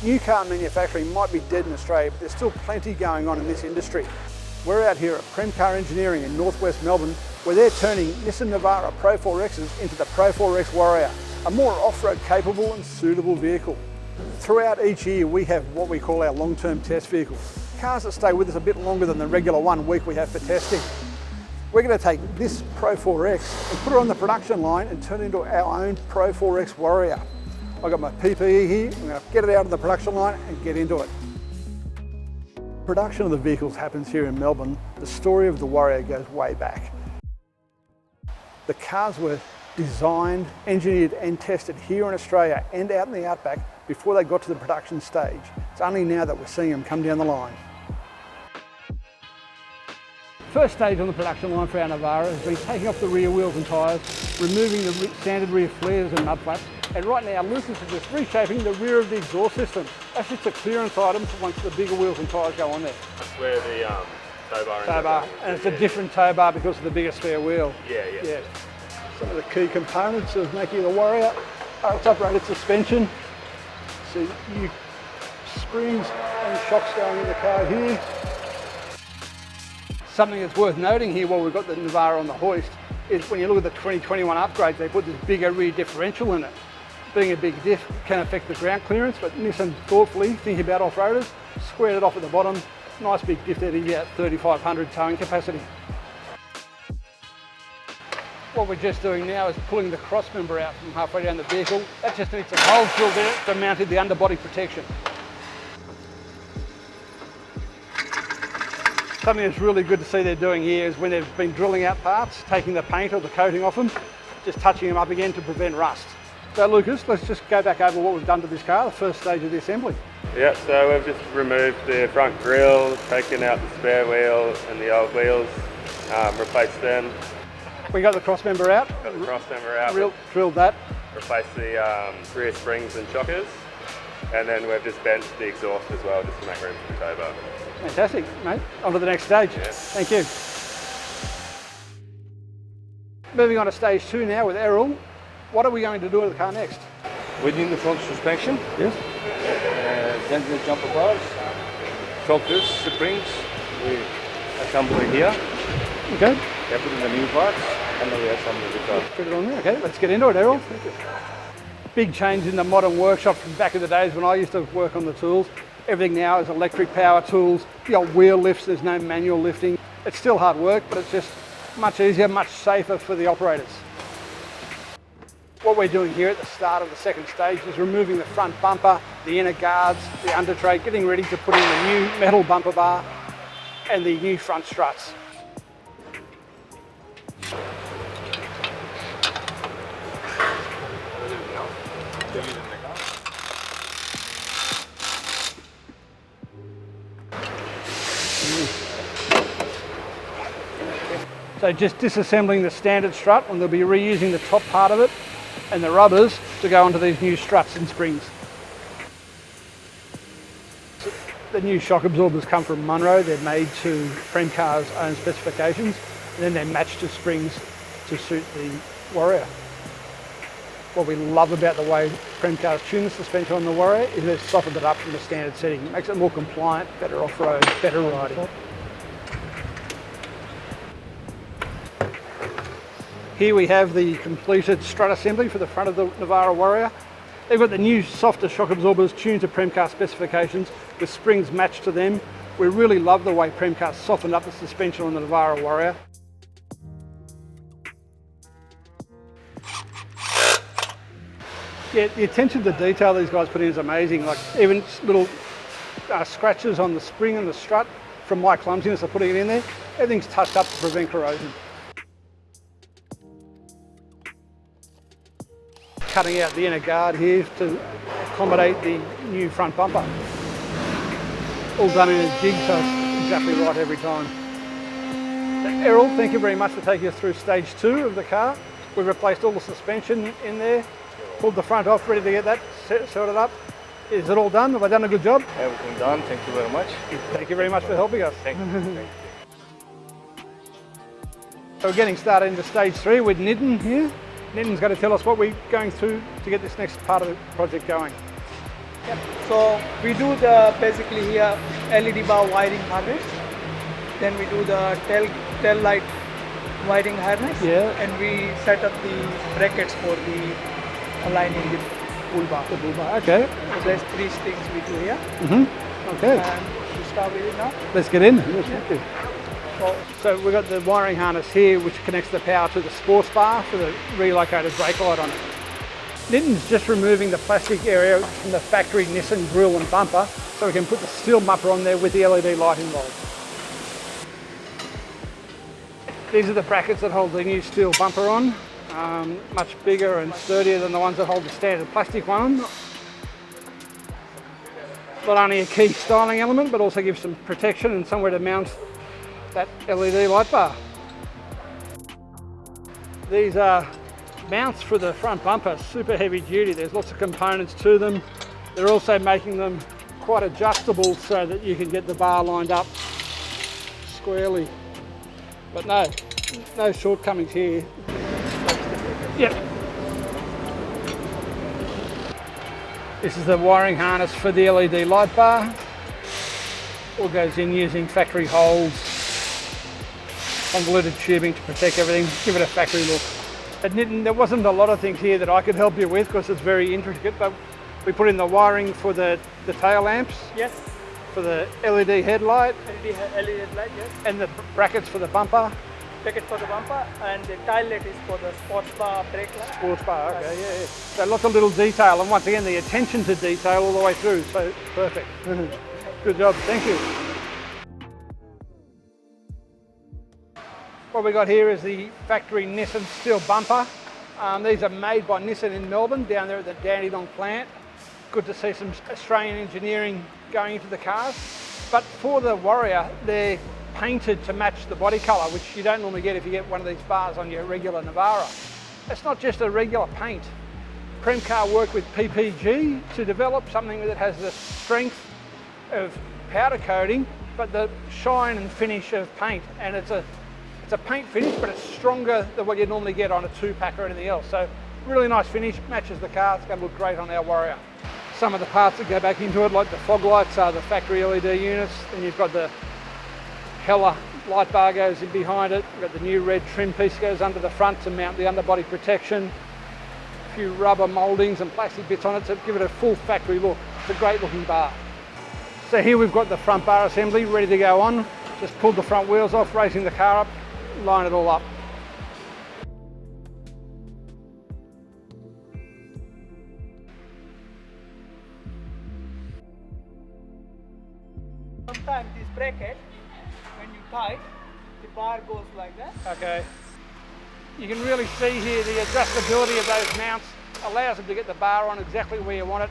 New car manufacturing might be dead in Australia, but there's still plenty going on in this industry. We're out here at Premcar Engineering in northwest Melbourne, where they're turning Nissan Navara Pro-4Xs into the Pro-4X Warrior, a more off-road capable and suitable vehicle. Throughout each year, we have what we call our long-term test vehicles, cars that stay with us a bit longer than the regular 1 week we have for testing. We're going to take this Pro-4X and put it on the production line and turn it into our own Pro-4X Warrior. I've got my PPE here, I'm going to get it out of the production line and get into it. Production of the vehicles happens here in Melbourne. The story of the Warrior goes way back. The cars were designed, engineered and tested here in Australia and out in the outback before they got to the production stage. It's only now that we're seeing them come down the line. First stage on the production line for our Navara has been taking off the rear wheels and tyres, removing the standard rear flares and mud flaps, and right now Lucas is just reshaping the rear of the exhaust system. That's just a clearance item for once the bigger wheels and tyres go on there. That's where the tow bar and it's a different tow bar because of the bigger spare wheel. Yeah. Some of the key components of making the Warrior are its uprated suspension. See new springs and shocks going in the car here. Something that's worth noting here while we've got the Navara on the hoist is when you look at the 2021 upgrades, they put this bigger rear differential in it. Being a big diff can affect the ground clearance, but Nissan thoughtfully, thinking about off-roaders, squared it off at the bottom. Nice big diff there to give out 3,500 towing capacity. What we're just doing now is pulling the cross member out from halfway down the vehicle. That just needs some holes drilled in it to mount the underbody protection. Something that's really good to see they're doing here is when they've been drilling out parts, taking the paint or the coating off them, just touching them up again to prevent rust. So Lucas, let's just go back over what we've done to this car, the first stage of the assembly. Yeah, so we've just removed the front grille, taken out the spare wheel and the old wheels, replaced them. We got the cross member out. Got the cross member out. Drilled that. Replaced the rear springs and shockers. And then we've just bent the exhaust as well, just to make room for the tow bar. Fantastic, mate. On to the next stage. Yeah. Thank you. Moving on to stage 2 now with Errol. What are we going to do with the car next? Within the front suspension, yes. Then the jumper bars, shockers, springs, we assemble it here. Okay. They put in the new parts and then we assemble the car. Put it on there. Okay, let's get into it, Errol. Yes, big change in the modern workshop from back in the days when I used to work on the tools. Everything now is electric power tools. You got wheel lifts, there's no manual lifting. It's still hard work, but it's just much easier, much safer for the operators. What we're doing here at the start of the second stage is removing the front bumper, the inner guards, the under tray, getting ready to put in the new metal bumper bar and the new front struts. So just disassembling the standard strut, and they'll be reusing the top part of it and the rubbers to go onto these new struts and springs. The new shock absorbers come from Munro. They're made to Premcar's own specifications, and then they're matched to springs to suit the Warrior. What we love about the way Premcar's tuned the suspension on the Warrior is they've softened it up from the standard setting. It makes it more compliant, better off-road, better riding. Here we have the completed strut assembly for the front of the Navara Warrior. They've got the new softer shock absorbers tuned to Premcar specifications with springs matched to them. We really love the way Premcar softened up the suspension on the Navara Warrior. Yeah, the attention to detail these guys put in is amazing. Like even little scratches on the spring and the strut from my clumsiness of putting it in there. Everything's touched up to prevent corrosion. Cutting out the inner guard here to accommodate the new front bumper. All done in a jig, so it's exactly right every time. Errol, thank you very much for taking us through stage 2 of the car. We've replaced all the suspension in there, pulled the front off, ready to get that sorted up. Is it all done? Have I done a good job? Everything done, thank you very much. Thank you very much for helping us. Thank you. So we're getting started into stage 3 with Nitin here. Nitin's going to tell us what we're going through to get this next part of the project going. Yep. So we do basically here LED bar wiring harness. Then we do the tail light wiring harness. Yeah. And we set up the brackets for the aligning the bullbar. The bullbar, okay. So there's 3 things we do here. Okay. And we start with it now. Let's get in. Yes, thank you. So we've got the wiring harness here which connects the power to the sports bar for the relocated brake light on it. Nitin's just removing the plastic area from the factory Nissan grille and bumper so we can put the steel bumper on there with the LED light involved. These are the brackets that hold the new steel bumper on. Much bigger and sturdier than the ones that hold the standard plastic one. Not only a key styling element but also gives some protection and somewhere to mount that LED light bar. These are mounts for the front bumper, super heavy duty. There's lots of components to them. They're also making them quite adjustable so that you can get the bar lined up squarely. But no shortcomings here. Yep. This is the wiring harness for the LED light bar. All goes in using factory holes, convoluted tubing to protect everything, give it a factory look. At Nitin, there wasn't a lot of things here that I could help you with because it's very intricate, but we put in the wiring for the tail lamps. Yes. For the LED headlight. LED headlight, yes. And the brackets for the bumper. Bracket for the bumper, and the tilet is for the sports bar brake light. Sports bar, okay, yeah. So lots of little detail, and once again, the attention to detail all the way through, so perfect. Good job, thank you. What we got here is the factory Nissan steel bumper. These are made by Nissan in Melbourne, down there at the Dandenong plant. Good to see some Australian engineering going into the cars. But for the Warrior, they're painted to match the body colour, which you don't normally get if you get one of these bars on your regular Navara. It's not just a regular paint. Premcar worked with PPG to develop something that has the strength of powder coating, but the shine and finish of paint. And it's a paint finish, but it's stronger than what you normally get on a 2-pack or anything else. So really nice finish, matches the car. It's going to look great on our Warrior. Some of the parts that go back into it, like the fog lights, are the factory LED units. Then you've got the Hella light bar goes in behind it. We've got the new red trim piece goes under the front to mount the underbody protection. A few rubber mouldings and plastic bits on it to give it a full factory look. It's a great looking bar. So here we've got the front bar assembly ready to go on. Just pulled the front wheels off, raising the car up, line it all up. Sometimes this bracket, when you tight, the bar goes like that. Okay. You can really see here the adjustability of those mounts allows them to get the bar on exactly where you want it.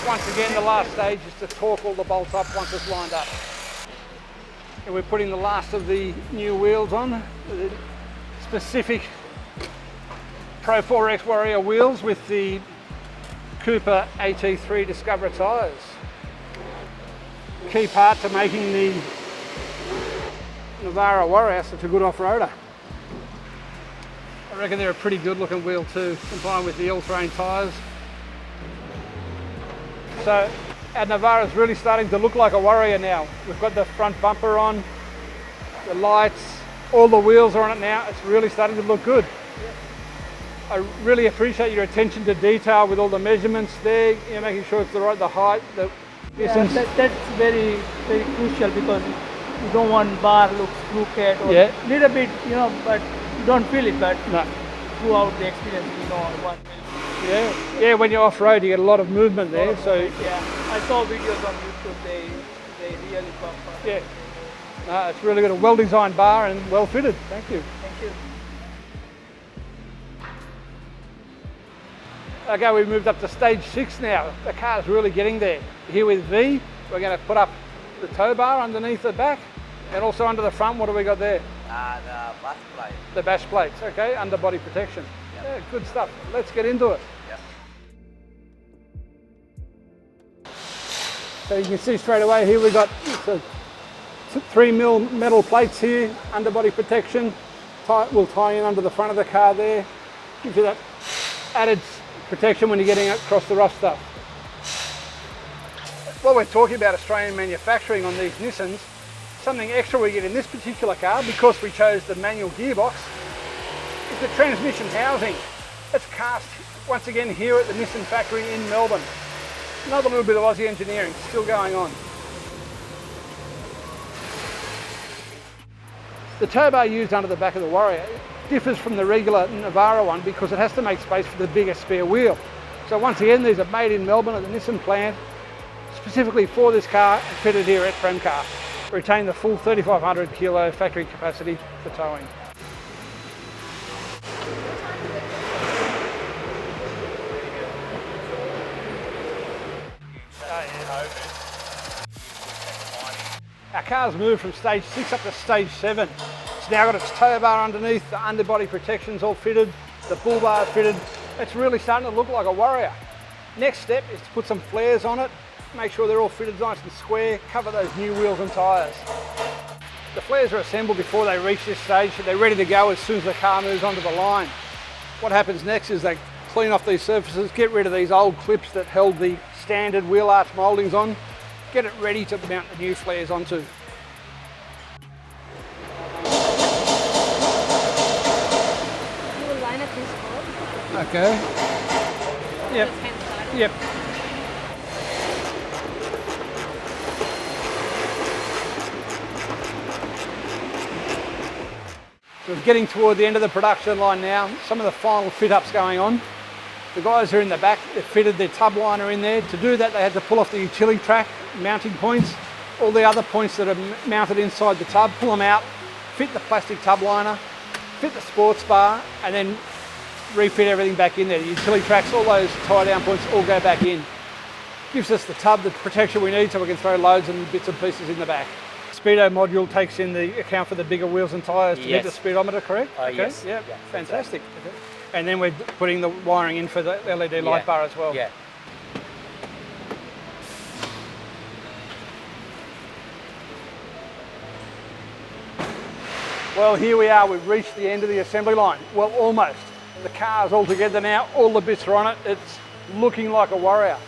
Once again, the last stage is to torque all the bolts up once it's lined up. And we're putting the last of the new wheels on, the specific Pro-4X Warrior wheels with the Cooper AT3 Discoverer tyres. Key part to making the Navara Warrior such a good off-roader. I reckon they're a pretty good looking wheel too, combined with the all-terrain tyres. So our Navara is really starting to look like a Warrior now. We've got the front bumper on, the lights, all the wheels are on it now. It's really starting to look good. I really appreciate your attention to detail with all the measurements there, you know, making sure it's the height, the distance. Yeah, that's very, very crucial because you don't want bar looks crooked or little bit, you know, but you don't feel it, but throughout the experience, you know what. Yeah, when you're off-road, you get a lot of movement there. So yeah, I saw videos on YouTube. They really bump. Yeah, no, it's really got a well-designed bar and well-fitted. Thank you. Thank you. Okay, we've moved up to stage 6 now. The car's really getting there. Here with V, we're going to put up the tow bar underneath the back and also under the front. What do we got there? The bash plate. The bash plates, okay, underbody protection. Yep. Yeah, good stuff. Let's get into it. Yep. So you can see straight away here we've got 3mm metal plates here, underbody protection. Will tie in under the front of the car there. Gives you that added protection when you're getting across the rough stuff. While we're talking about Australian manufacturing on these Nissans, something extra we get in this particular car, because we chose the manual gearbox, is the transmission housing. It's cast once again here at the Nissan factory in Melbourne. Another little bit of Aussie engineering still going on. The tow bar used under the back of the Warrior differs from the regular Navara one because it has to make space for the bigger spare wheel. So once again, these are made in Melbourne at the Nissan plant, specifically for this car and fitted here at Premcar. Retain the full 3,500 kilo factory capacity for towing. Our car's moved from stage 6 up to stage 7. It's now got its tow bar underneath, the underbody protection's all fitted, the bull bar fitted. It's really starting to look like a Warrior. Next step is to put some flares on it, make sure they're all fitted nice and square, cover those new wheels and tyres. The flares are assembled before they reach this stage, so they're ready to go as soon as the car moves onto the line. What happens next is they clean off these surfaces, get rid of these old clips that held the standard wheel arch mouldings on, get it ready to mount the new flares onto. You will line up this board. Okay. Yep. Yep. So we're getting toward the end of the production line now. Some of the final fit-ups going on. The guys are in the back, they've fitted their tub liner in there. To do that, they had to pull off the utility track mounting points, all the other points that are mounted inside the tub, pull them out, fit the plastic tub liner, fit the sports bar, and then refit everything back in there. The utility tracks, all those tie down points all go back in. Gives us the tub, the protection we need so we can throw loads and bits and pieces in the back. Speedo module takes in the account for the bigger wheels and tyres to meet the speedometer, correct? Okay. Yes. Yeah, fantastic. Okay. And then we're putting the wiring in for the LED light bar as well. Yeah. Well, here we are, we've reached the end of the assembly line. Well, almost. The car's all together now, all the bits are on it. It's looking like a Warrior.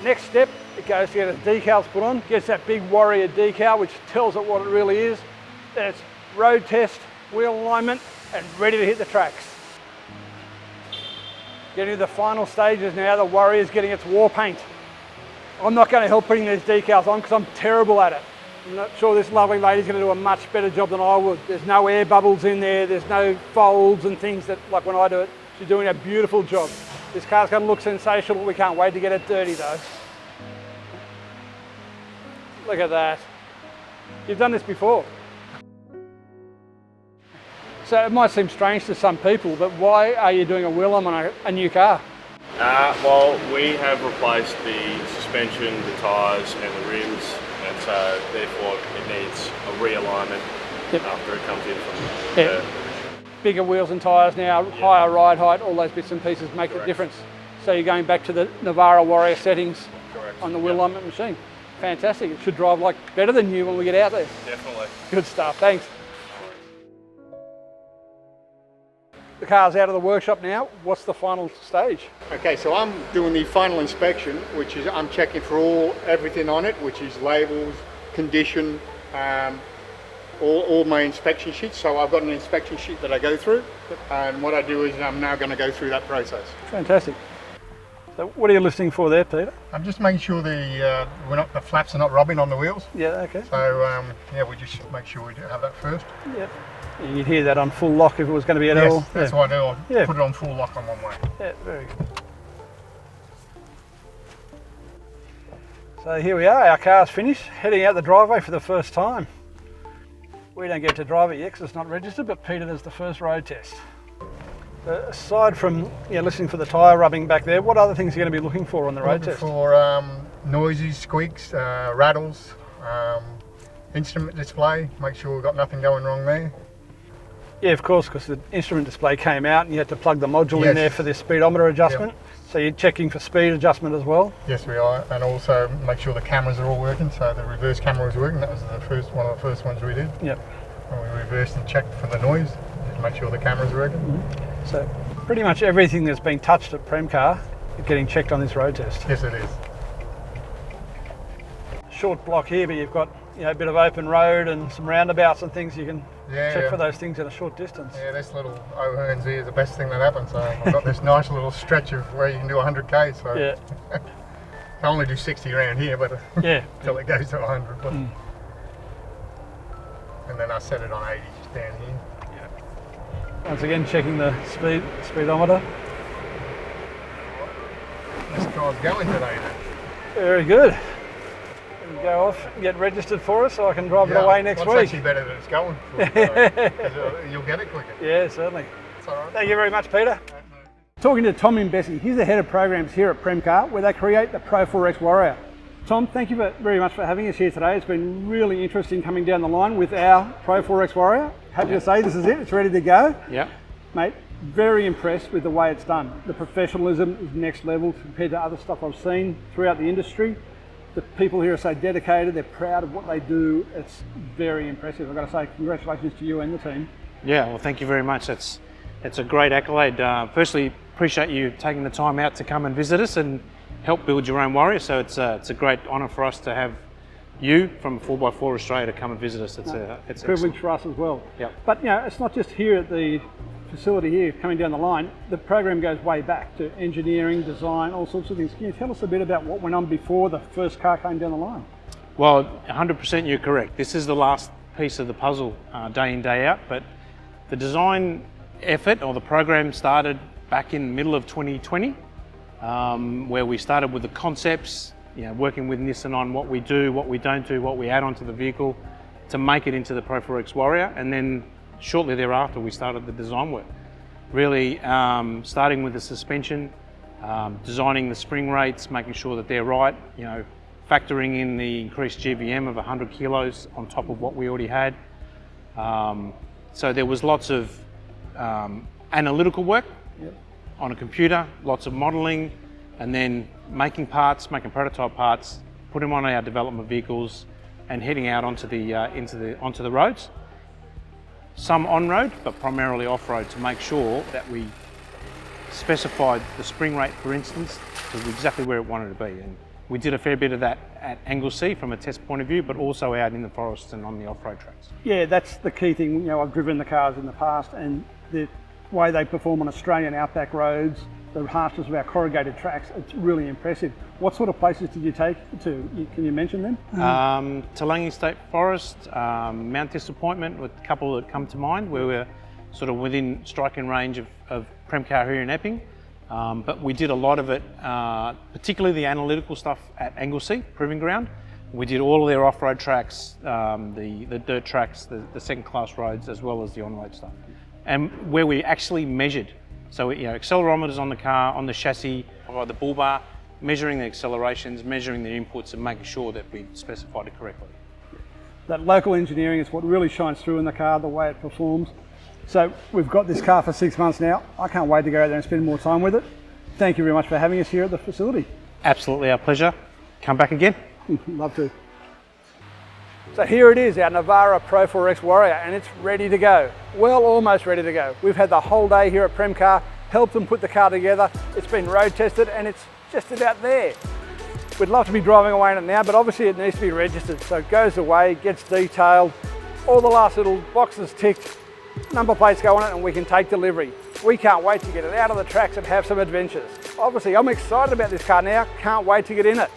Next step, it goes to get its decals put on, gets that big Warrior decal, which tells it what it really is. Then it's road test, wheel alignment, and ready to hit the tracks. Getting to the final stages now, the Warrior's getting its war paint. I'm not going to help putting these decals on because I'm terrible at it. I'm not sure this lovely lady's going to do a much better job than I would. There's no air bubbles in there, there's no folds and things that, like when I do it, she's doing a beautiful job. This car's going to look sensational, we can't wait to get it dirty though. Look at that. You've done this before. So it might seem strange to some people, but why are you doing a wheel on a new car? Well, we have replaced the suspension, the tyres and the rims, and so therefore it needs a realignment after it comes in from the Bigger wheels and tyres now, higher ride height, all those bits and pieces make a difference. So you're going back to the Navara Warrior settings on the wheel alignment machine. Fantastic, it should drive like better than new when we get out there. Definitely. Good stuff, thanks. The car's out of the workshop now. What's the final stage? Okay, so I'm doing the final inspection, which is I'm checking for everything on it, which is labels, condition, all my inspection sheets. So I've got an inspection sheet that I go through, and what I do is I'm now going to go through that process. Fantastic. So what are you listening for there, Peter? I'm just making sure the flaps are not rubbing on the wheels. Yeah, okay. So yeah, we just make sure we have that first. Yep. You'd hear that on full lock if it was going to be at all. Yes, that's what I do. I'll put it on full lock on one way. Yeah, very good. So here we are, our car's finished, heading out the driveway for the first time. We don't get to drive it yet because it's not registered, but Peter does the first road test. So aside from listening for the tyre rubbing back there, what other things are you going to be looking for on the road test? For noises, squeaks, rattles, instrument display, make sure we've got nothing going wrong there. Yeah, of course, because the instrument display came out and you had to plug the module in there for the speedometer adjustment. Yep. So you're checking for speed adjustment as well? Yes, we are, and also make sure the cameras are all working, so the reverse camera is working. That was one of the first ones we did. Yep. And we reversed and checked for the noise, just make sure the camera's working. So pretty much everything that's been touched at Premcar getting checked on this road test. Yes, it is. Short block here, but you've got a bit of open road and some roundabouts and things you can check for those things at a short distance. Yeah, this little O'Hearns here is the best thing that happened. So I've got this nice little stretch of where you can do 100k. So yeah. I only do 60 around here, but yeah, until it goes to 100. But, and then I set it on 80 down here. Yeah. Once again, checking the speedometer. This car's going today. Then. Very good. Go off and get registered for us so I can drive it away next week. It's actually better that it's going for you, you'll get it quicker. Yeah, certainly. It's all right. Thank you very much, Peter. Talking to Tom IMBESI, he's the head of programs here at Premcar, where they create the Pro-4X Warrior. Tom, thank you very much for having us here today. It's been really interesting coming down the line with our Pro-4X Warrior. Happy to say this is it, it's ready to go. Yeah. Mate, very impressed with the way it's done. The professionalism is next level compared to other stuff I've seen throughout the industry. The people here are so dedicated, they're proud of what they do. It's very impressive. I've got to say congratulations to you and the team. Yeah, well, thank you very much. It's a great accolade. Firstly, appreciate you taking the time out to come and visit us and help build your own Warrior. So it's a great honour for us to have you from 4x4 Australia to come and visit us. It's a privilege for us as well. Yep. But it's not just here at the facility here coming down the line. The program goes way back to engineering, design, all sorts of things. Can you tell us a bit about what went on before the first car came down the line? Well, 100% you're correct. This is the last piece of the puzzle, day in, day out. But the design effort or the program started back in the middle of 2020, where we started with the concepts, working with Nissan on what we do, what we don't do, what we add onto the vehicle to make it into the Pro-4X Warrior. And then shortly thereafter, we started the design work. Really starting with the suspension, designing the spring rates, making sure that they're right, factoring in the increased GVM of 100 kilos on top of what we already had. So there was lots of analytical work on a computer, lots of modelling, and then making prototype parts, put them on our development vehicles, and heading out onto the roads. Some on-road, but primarily off-road, to make sure that we specified the spring rate, for instance, to exactly where it wanted to be. And we did a fair bit of that at Anglesea from a test point of view, but also out in the forests and on the off-road tracks. Yeah, that's the key thing. I've driven the cars in the past, and the way they perform on Australian outback roads, the harshness of our corrugated tracks, it's really impressive. What sort of places did you take to? Can you mention them? Talangi State Forest, Mount Disappointment, with a couple that come to mind, where we're sort of within striking range of Premcar here in Epping. But we did a lot of it, particularly the analytical stuff at Anglesea, Proving Ground. We did all of their off-road tracks, the dirt tracks, the second-class roads, as well as the on-road stuff. And where we actually measured. So, accelerometers on the car, on the chassis, by the BULLBAR, measuring the accelerations, measuring the inputs, and making sure that we specified it correctly. That local engineering is what really shines through in the car, the way it performs. So we've got this car for 6 months now. I can't wait to go out there and spend more time with it. Thank you very much for having us here at the facility. Absolutely, our pleasure. Come back again. Love to. So here it is, our Navara Pro-4X Warrior, and it's ready to go. Well, almost ready to go. We've had the whole day here at Premcar, helped them put the car together. It's been road tested and it's just about there. We'd love to be driving away in it now, but obviously it needs to be registered. So it goes away, gets detailed, all the last little boxes ticked, number plates go on it, and we can take delivery. We can't wait to get it out of the tracks and have some adventures. Obviously, I'm excited about this car now, can't wait to get in it.